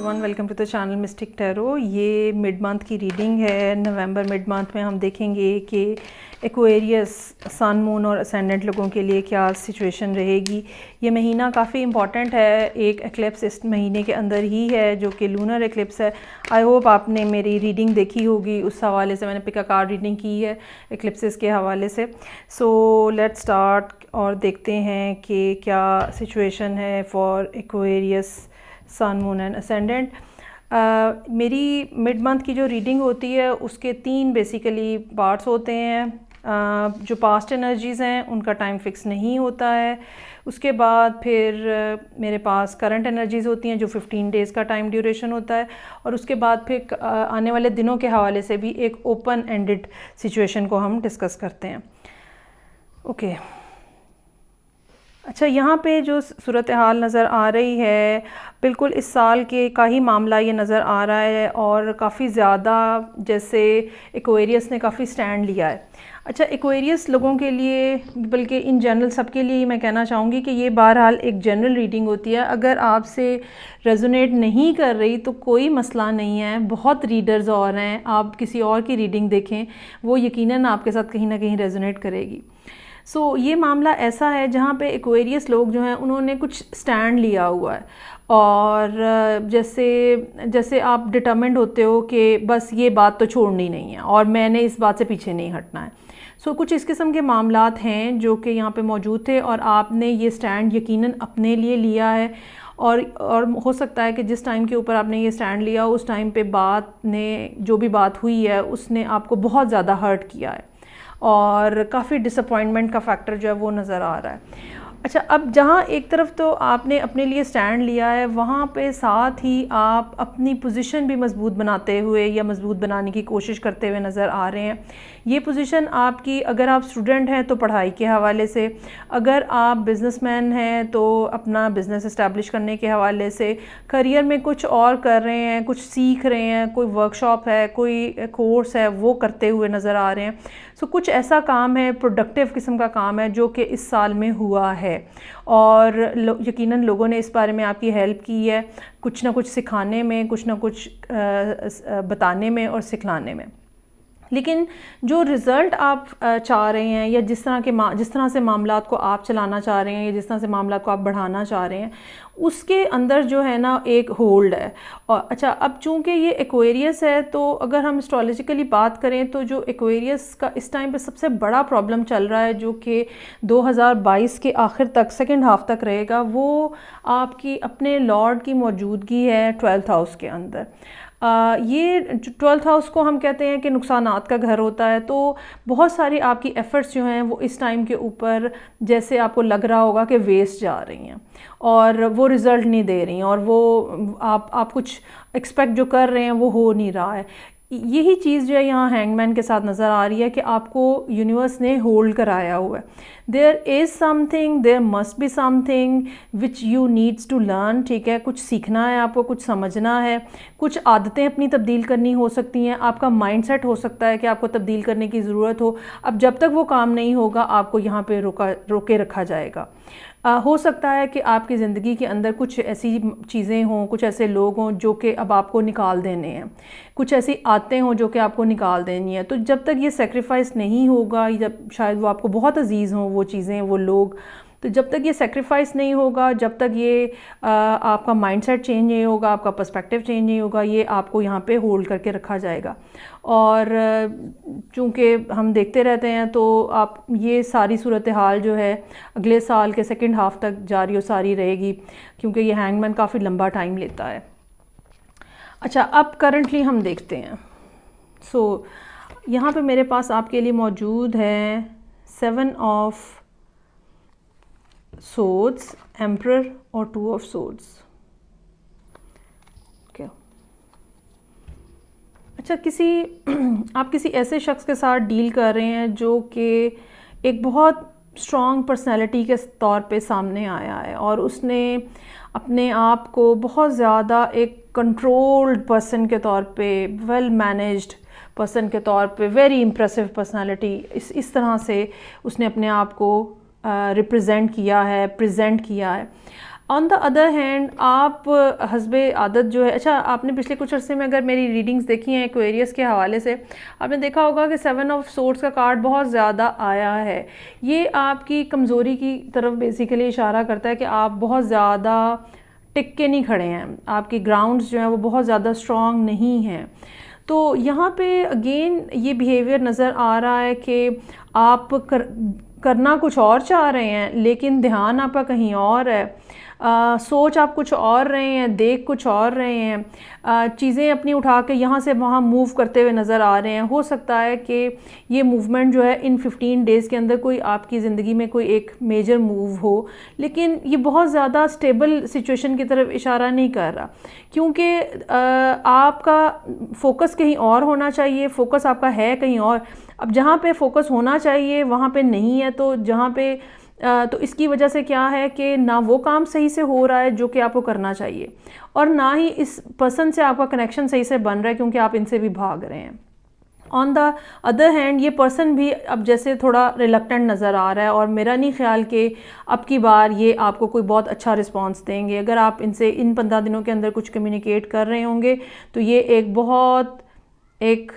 Everyone, welcome to the channel mystic tarot. ये mid month की reading है। November mid month में हम देखेंगे कि एक्वेरियस सन, मून और असेंडेंट लोगों के लिए क्या सिचुएशन रहेगी। ये महीना काफ़ी इंपॉर्टेंट है। एक एक्लिप्स इस महीने के अंदर ही है जो कि लूनर एक्लिप्स है। आई होप आपने मेरी रीडिंग देखी होगी, उस हवाले से मैंने पिक अ कार्ड रीडिंग की है एक्लिप्सिस के हवाले से। सो लेट्स स्टार्ट और देखते हैं कि क्या सिचुएशन है for Aquarius sun, moon and ascendant. मेरी मिड मंथ की जो रीडिंग होती है उसके 3 बेसिकली पार्ट्स होते हैं। जो पास्ट एनर्जीज़ हैं उनका टाइम फिक्स नहीं होता है। उसके बाद फिर मेरे पास करंट एनर्जीज़ होती हैं जो 15 डेज़ का टाइम ड्यूरेशन होता है। और उसके बाद फिर आने वाले दिनों के हवाले से भी एक ओपन एंडेड सिचुएशन को हम डिस्कस करते हैं। ओके अच्छा, यहाँ पे जो सूरत हाल नज़र आ रही है बिल्कुल इस साल के का ही मामला ये नज़र आ रहा है और काफ़ी ज़्यादा जैसे एक्वेरियस ने काफ़ी स्टैंड लिया है। अच्छा, एक्वेरियस लोगों के लिए, बल्कि इन जनरल सबके लिए मैं कहना चाहूँगी कि ये बहरहाल एक जनरल रीडिंग होती है। अगर आपसे रेजोनेट नहीं कर रही तो कोई मसला नहीं है, बहुत रीडर्स और हैं, आप किसी और की रीडिंग देखें, वो यकीनन आपके साथ कहीं ना कहीं रेजोनेट करेगी। ये मामला ऐसा है जहाँ पे एक्वेरियस लोग जो हैं उन्होंने कुछ स्टैंड लिया हुआ है और जैसे आप डिटरमिन्ड होते हो कि बस ये बात तो छोड़नी नहीं है और मैंने इस बात से पीछे नहीं हटना है। कुछ इस किस्म के मामलात हैं जो कि यहाँ पे मौजूद थे और आपने ये स्टैंड यकीनन अपने लिए लिया है। और हो सकता है कि जिस टाइम के ऊपर आपने ये स्टैंड लिया उस टाइम पे जो भी बात हुई है उसने आपको बहुत ज़्यादा हर्ट किया है और काफ़ी डिसअपॉइंटमेंट का फैक्टर जो है वो नज़र आ रहा है। अच्छा, अब जहाँ एक तरफ तो आपने अपने लिए स्टैंड लिया है, वहाँ पे साथ ही आप अपनी पोजीशन भी मजबूत बनाते हुए या मजबूत बनाने की कोशिश करते हुए नज़र आ रहे हैं। ये पोजीशन आपकी, अगर आप स्टूडेंट हैं तो पढ़ाई के हवाले से, अगर आप बिजनेसमैन हैं तो अपना बिज़नेस इस्टेब्लिश करने के हवाले से, करियर में कुछ और कर रहे हैं, कुछ सीख रहे हैं, कोई वर्कशॉप है, कोई कोर्स है, वो करते हुए नज़र आ रहे हैं। कुछ ऐसा काम है, प्रोडक्टिव किस्म का काम है जो कि इस साल में हुआ है और यकीनन लोगों ने इस बारे में आपकी हेल्प की है, कुछ ना कुछ सिखाने में, कुछ ना कुछ बताने में और सिखलाने में। लेकिन जो रिज़ल्ट आप चाह रहे हैं या जिस तरह से मामलात को आप चलाना चाह रहे हैं या जिस तरह से मामलात को आप बढ़ाना चाह रहे हैं, उसके अंदर जो है ना एक होल्ड है। और अच्छा, अब चूंकि ये एक्वेरियस है तो अगर हम एस्ट्रोलॉजिकली बात करें तो जो एक्वेरियस का इस टाइम पे सबसे बड़ा प्रॉब्लम चल रहा है जो कि 2022 के आखिर तक, सेकेंड हाफ तक रहेगा, वो आपकी अपने लॉर्ड की मौजूदगी है 12th हाउस के अंदर। ये 12th हाउस को हम कहते हैं कि नुकसानात का घर होता है। तो बहुत सारी आपकी एफ़र्ट्स जो हैं वो इस टाइम के ऊपर जैसे आपको लग रहा होगा कि वेस्ट जा रही हैं और वो रिज़ल्ट नहीं दे रही हैं और वो आप कुछ एक्सपेक्ट जो कर रहे हैं वो हो नहीं रहा है। यही चीज़ जो है यहाँ हैंगमैन के साथ नज़र आ रही है कि आपको यूनिवर्स ने होल्ड कराया हुआ है। There is something, there must be something which you needs to learn. ठीक है, कुछ सीखना है आपको, कुछ समझना है, कुछ आदतें अपनी तब्दील करनी हो सकती हैं, आपका माइंडसेट हो सकता है कि आपको तब्दील करने की ज़रूरत हो। अब जब तक वो काम नहीं होगा आपको यहाँ पे रोके रखा जाएगा। हो सकता है कि आपकी ज़िंदगी के अंदर कुछ ऐसी चीज़ें हों, कुछ ऐसे लोग हों जो कि अब आपको निकाल देने हैं, कुछ ऐसी आदतें हों जो कि आपको निकाल देनी है। तो जब तक ये सेक्रीफाइस नहीं होगा, जब शायद वो आपको बहुत अजीज़ हों वो चीज़ें, वो लोग, तो जब तक ये सेक्रीफाइस नहीं होगा, जब तक ये आपका माइंडसेट चेंज नहीं होगा, आपका पर्सपेक्टिव चेंज नहीं होगा, ये आपको यहाँ पे होल्ड करके रखा जाएगा। और चूँकि हम देखते रहते हैं तो आप ये सारी सूरत हाल जो है अगले साल के सेकंड हाफ तक जारी और सारी रहेगी, क्योंकि ये हैंगमैन काफ़ी लंबा टाइम लेता है। अच्छा, अब करंटली हम देखते हैं। यहाँ पे मेरे पास आपके लिए मौजूद है 7 ऑफ सोर्ड्स, एम्परर और 2 ऑफ सोर्ड्स। ओके, अच्छा, आप किसी ऐसे शख्स के साथ डील कर रहे हैं जो कि एक बहुत स्ट्रॉन्ग पर्सनैलिटी के तौर पे सामने आया है और उसने अपने आप को बहुत ज़्यादा एक कंट्रोल्ड पर्सन के तौर पे, वेल मैनेज्ड पर्सन के तौर पे, वेरी इम्प्रेसिव पर्सनैलिटी, इस तरह से उसने अपने आप को रिप्रेजेंट किया है, प्रेजेंट किया है। ऑन द अदर हैंड आप हस्बे आदत जो है, अच्छा आपने पिछले कुछ अरसे में अगर मेरी रीडिंग्स देखी हैं एक्वेरियस के हवाले से, आपने देखा होगा कि 7 ऑफ सोर्ड्स का कार्ड बहुत ज़्यादा आया है। ये आपकी कमज़ोरी की तरफ बेसिकली इशारा करता है कि आप बहुत ज़्यादा टिक के नहीं खड़े हैं, आपकी ग्राउंड्स जो हैं वो बहुत ज़्यादा स्ट्रॉन्ग नहीं हैं। तो यहाँ पे अगेन ये बिहेवियर नज़र आ रहा है कि आप करना कुछ और चाह रहे हैं लेकिन ध्यान आपका कहीं और है, सोच आप कुछ और रहे हैं, देख कुछ और रहे हैं, चीज़ें अपनी उठा के यहाँ से वहाँ मूव करते हुए नज़र आ रहे हैं। हो सकता है कि ये मूवमेंट जो है इन 15 डेज़ के अंदर कोई आपकी ज़िंदगी में कोई एक मेजर मूव हो, लेकिन ये बहुत ज़्यादा स्टेबल सिचुएशन की तरफ इशारा नहीं कर रहा, क्योंकि आपका फोकस कहीं और होना चाहिए, फोकस आपका है कहीं और। अब जहाँ पे फोकस होना चाहिए वहाँ पे नहीं है, तो जहाँ पे तो इसकी वजह से क्या है कि ना वो काम सही से हो रहा है जो कि आपको करना चाहिए, और ना ही इस पर्सन से आपका कनेक्शन सही से बन रहा है क्योंकि आप इनसे भी भाग रहे हैं। ऑन द अदर हैंड ये पर्सन भी अब जैसे थोड़ा रिलक्टेंट नज़र आ रहा है, और मेरा नहीं ख्याल कि अब की बार ये आपको कोई बहुत अच्छा रिस्पांस देंगे। अगर आप इनसे इन 15 दिनों के अंदर कुछ कम्युनिकेट कर रहे होंगे तो ये एक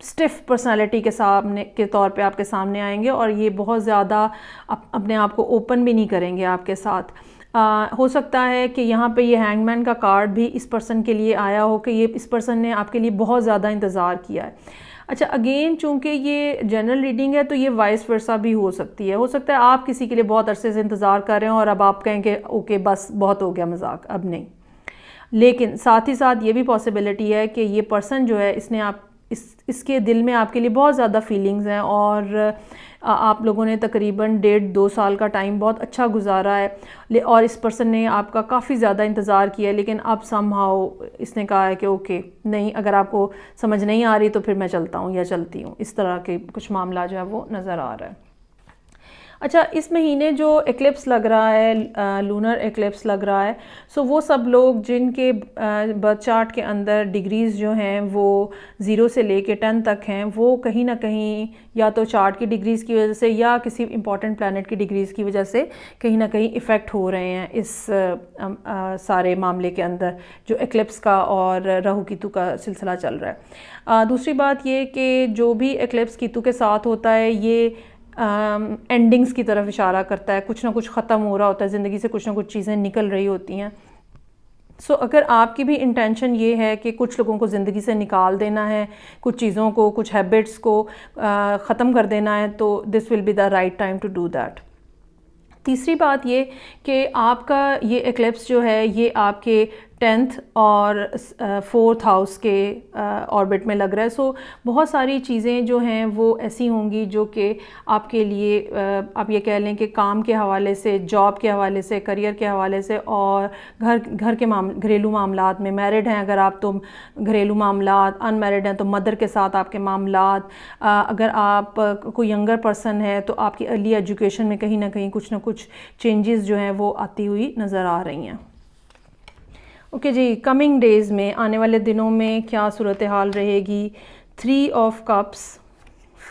स्टिफ पर्सनालिटी के सामने के तौर पे आपके सामने आएंगे, और ये बहुत ज़्यादा अपने आप को ओपन भी नहीं करेंगे आपके साथ। हो सकता है कि यहाँ पे ये हैंगमैन का कार्ड भी इस पर्सन के लिए आया हो कि ये इस पर्सन ने आपके लिए बहुत ज़्यादा इंतज़ार किया है। अच्छा अगेन चूँकि ये जनरल रीडिंग है तो ये वाइस वर्सा भी हो सकती है। हो सकता है आप किसी के लिए बहुत अरसे से इंतज़ार कर रहे हो और अब आप कहेंगे ओके बस बहुत हो गया मजाक, अब नहीं। लेकिन साथ ही साथ ये भी पॉसिबिलिटी है कि ये पर्सन जो है इसने इसके दिल में आपके लिए बहुत ज़्यादा फीलिंग्स हैं, और आप लोगों ने तकरीबन 1.5-2 साल का टाइम बहुत अच्छा गुजारा है, और इस पर्सन ने आपका काफ़ी ज़्यादा इंतज़ार किया है, लेकिन अब समहाउ इसने कहा है कि ओके नहीं, अगर आपको समझ नहीं आ रही तो फिर मैं चलता हूँ या चलती हूँ। इस तरह के कुछ मामला जो है वो नज़र आ रहा है। अच्छा इस महीने जो एक्लिप्स लग रहा है, लूनर एक्लिप्स लग रहा है, सो वो सब लोग जिनके बर्थ चार्ट के अंदर डिग्रीज़ जो हैं वो 0 से लेके 10 तक हैं, वो कहीं ना कहीं या तो चार्ट की डिग्रीज़ की वजह से या किसी इंपॉर्टेंट प्लैनेट की डिग्रीज़ की वजह से कहीं ना कहीं इफ़ेक्ट हो रहे हैं इस सारे मामले के अंदर जो एक्लिप्स का और राहु केतु का सिलसिला चल रहा है। दूसरी बात ये कि जो भी एक्लिप्स केतु के साथ होता है ये एंडिंग्स की तरफ इशारा करता है, कुछ ना कुछ ख़त्म हो रहा होता है, ज़िंदगी से कुछ ना कुछ चीज़ें निकल रही होती हैं। सो अगर आपकी भी इंटेंशन ये है कि कुछ लोगों को ज़िंदगी से निकाल देना है, कुछ चीज़ों को, कुछ हैबिट्स को ख़त्म कर देना है, तो this will be the right time to do that. तीसरी बात ये कि आपका ये एक्लिप्स जो है ये आपके 10th और 4th हाउस के ऑर्बिट में लग रहा है। सो बहुत सारी चीज़ें जो हैं वो ऐसी होंगी जो कि आपके लिए आप ये कह लें कि काम के हवाले से, जॉब के हवाले से, करियर के हवाले से, और घर के घरेलू मामलात में, मैरिड हैं अगर आप तो घरेलू मामलात, अनमैरिड हैं तो मदर के साथ आपके मामलात, अगर आप कोई यंगर पर्सन है तो आपकी अर्ली एजुकेशन में कहीं ना कहीं कुछ ना कुछ चेंजेस जो हैं वो आती हुई नज़र आ रही हैं। ओके जी, कमिंग डेज़ में, आने वाले दिनों में क्या सूरत हाल रहेगी? 3 ऑफ कप्स,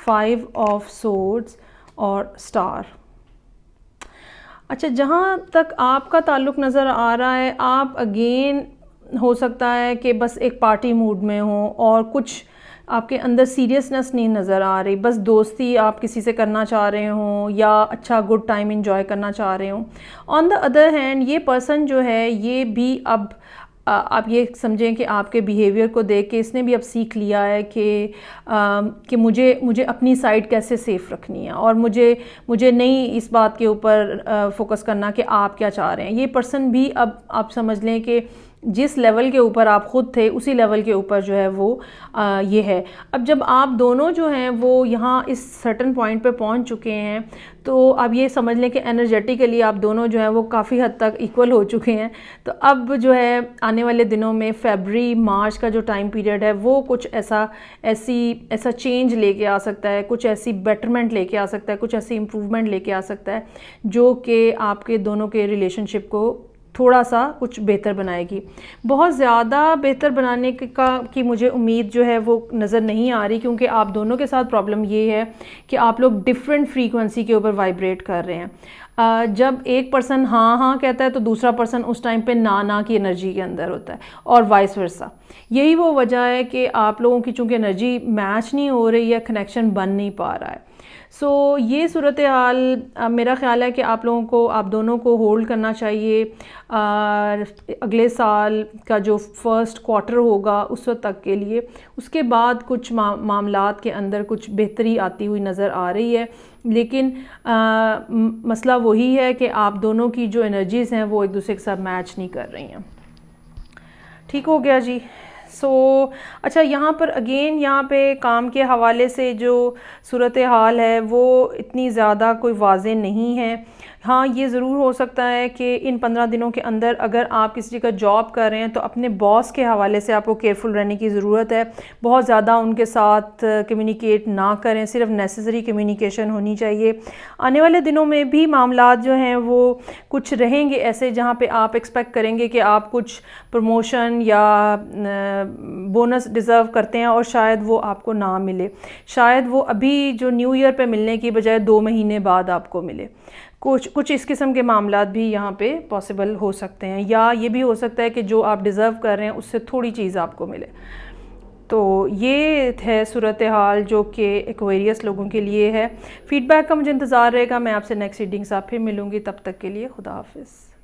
5 ऑफ सोर्ड्स और स्टार। अच्छा जहाँ तक आपका ताल्लुक़ नज़र आ रहा है, आप अगेन हो सकता है कि बस एक पार्टी मूड में हो और कुछ आपके अंदर सीरियसनेस नहीं नज़र आ रही, बस दोस्ती आप किसी से करना चाह रहे हो या अच्छा गुड टाइम एंजॉय करना चाह रहे हो। ऑन द अदर हैंड ये पर्सन जो है ये भी अब आप ये समझें कि आपके बिहेवियर को देख के इसने भी अब सीख लिया है कि मुझे अपनी साइड कैसे सेफ़ रखनी है, और मुझे नहीं इस बात के ऊपर फोकस करना कि आप क्या चाह रहे हैं। ये पर्सन भी अब आप समझ लें कि जिस लेवल के ऊपर आप ख़ुद थे उसी लेवल के ऊपर जो है वो ये है। अब जब आप दोनों जो हैं वो यहाँ इस सर्टन पॉइंट पे पहुँच चुके हैं तो अब ये समझ लें कि एनर्जेटिकली आप दोनों जो हैं वो काफ़ी हद तक इक्वल हो चुके हैं। तो अब जो है आने वाले दिनों में फरवरी मार्च का जो टाइम पीरियड है वो कुछ ऐसा चेंज लेके आ सकता है, कुछ ऐसी बेटरमेंट लेके आ सकता है, कुछ ऐसी इम्प्रूवमेंट लेके आ सकता है जो कि आपके दोनों के रिलेशनशिप को थोड़ा सा कुछ बेहतर बनाएगी। बहुत ज़्यादा बेहतर बनाने की मुझे उम्मीद जो है वो नज़र नहीं आ रही, क्योंकि आप दोनों के साथ प्रॉब्लम ये है कि आप लोग डिफरेंट फ्रीक्वेंसी के ऊपर वाइब्रेट कर रहे हैं। जब एक पर्सन हाँ हाँ कहता है तो दूसरा पर्सन उस टाइम पे ना ना की एनर्जी के अंदर होता है, और वाइस वर्सा। यही वो वजह है कि आप लोगों की चूँकि एनर्जी मैच नहीं हो रही है, कनेक्शन बन नहीं पा रहा है। सो ये सूरत हाल मेरा ख़्याल है कि आप लोगों को, आप दोनों को होल्ड करना चाहिए अगले साल का जो फर्स्ट क्वार्टर होगा उस वक्त तक के लिए। उसके बाद कुछ मामलात के अंदर कुछ बेहतरी आती हुई नज़र आ रही है, लेकिन मसला वही है कि आप दोनों की जो एनर्जीज़ हैं वो एक दूसरे के साथ मैच नहीं कर रही हैं। ठीक हो गया जी। अच्छा, यहाँ पर अगेन यहाँ पे काम के हवाले से जो सूरत हाल है वो इतनी ज़्यादा कोई वाज़ेह नहीं है। हाँ, ये ज़रूर हो सकता है कि इन 15 दिनों के अंदर अगर आप किसी जगह जॉब कर रहे हैं तो अपने बॉस के हवाले से आपको केयरफुल रहने की ज़रूरत है। बहुत ज़्यादा उनके साथ कम्युनिकेट ना करें, सिर्फ नेसेसरी कम्युनिकेशन होनी चाहिए। आने वाले दिनों में भी मामलात जो हैं वो कुछ रहेंगे ऐसे जहाँ पे आप एक्सपेक्ट करेंगे कि आप कुछ प्रमोशन या बोनस डिज़र्व करते हैं और शायद वो आपको ना मिले। शायद वो अभी जो न्यू ईयर पे मिलने की बजाय 2 महीने बाद आपको मिले। कुछ इस किस्म के मामलात भी यहाँ पे पॉसिबल हो सकते हैं, या ये भी हो सकता है कि जो आप डिज़र्व कर रहे हैं उससे थोड़ी चीज़ आपको मिले। तो ये है सूरत हाल जो कि एक्वेरियस लोगों के लिए है। फ़ीडबैक का मुझे इंतज़ार रहेगा। मैं आपसे नेक्स्ट रीडिंग साथ फिर मिलूँगी, तब तक के लिए खुदा हाफिज़।